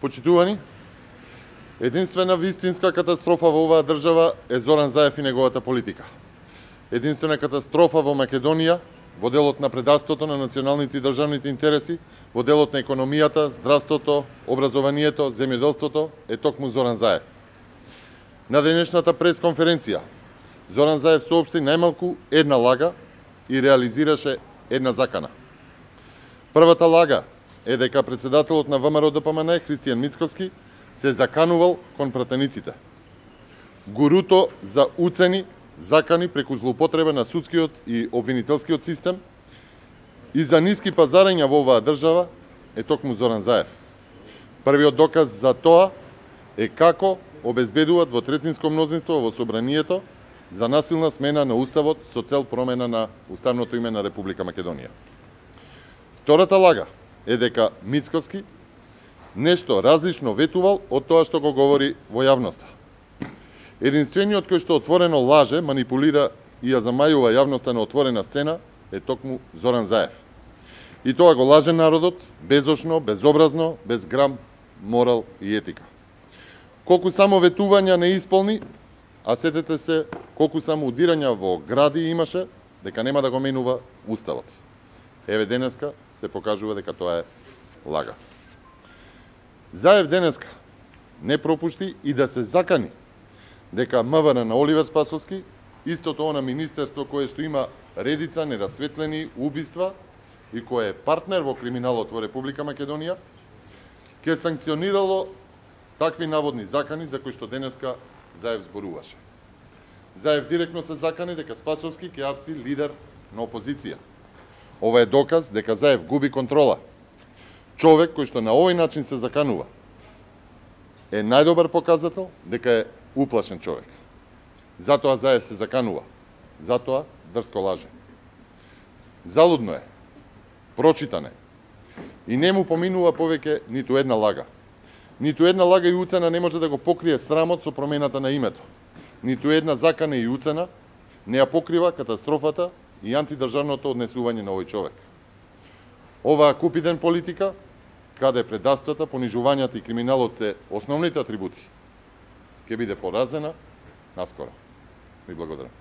Почитувани, единствена вистинска катастрофа во оваа држава е Зоран Заев и неговата политика. Единствена катастрофа во Македонија, во делот на предавството на националните и државните интереси, во делот на економијата, здравството, образованието, земјоделството е токму Зоран Заев. На денешната пресконференција Зоран Заев соопшти најмалку една лага и реализираше една закана. Првата лага е дека председателот на ВМРО ДПМН Христијан Мицковски се заканувал кон пратениците. Гуруто за уцени, закани преку злоупотреба на судскиот и обвинителскиот систем и за ниски пазарења во оваа држава е токму Зоран Заев. Првиот доказ за тоа е како обезбедуваат двотретинско мнозинство во собранието за насилна смена на уставот со цел промена на уставното име на Република Македонија. Втората лага е дека Мицковски нешто различно ветувал од тоа што го говори во јавноста. Единствениот кој што отворено лаже, манипулира и ја замајува јавноста на отворена сцена е токму Зоран Заев. И тоа го лаже народот безошно, безобразно, без грам морал и етика. Колку само ветувања не исполни, а сетете се колку само удирања во гради имаше, дека нема да го менува уставот. Еве денеска се покажува дека тоа е лага. Заев денеска не пропушти и да се закани дека МВР на Оливер Спасовски, истото она министерство кое што има редица нерасветлени убиства и кое е партнер во криминалот во Република Македонија, ќе санкционирало такви наводни закани за кои што денеска Заев зборуваше. Заев директно се закани дека Спасовски ќе апси лидер на опозиција. Ова е доказ дека Заев губи контрола. Човек кој што на овој начин се заканува е најдобар показател дека е уплашен човек. Затоа Заев се заканува. Затоа дрско лаже. Залудно е. Прочитан е. И не му поминува повеќе ниту една лага. Ниту една лага и уцена не може да го покрие срамот со промената на името. Ниту една закана и уцена не ја покрива катастрофата и антидржавното однесување на овој човек. Оваа купиден политика, каде предавствата, понижувањата и криминалот се основните атрибути, ќе биде поразена наскоро. Ви благодарам.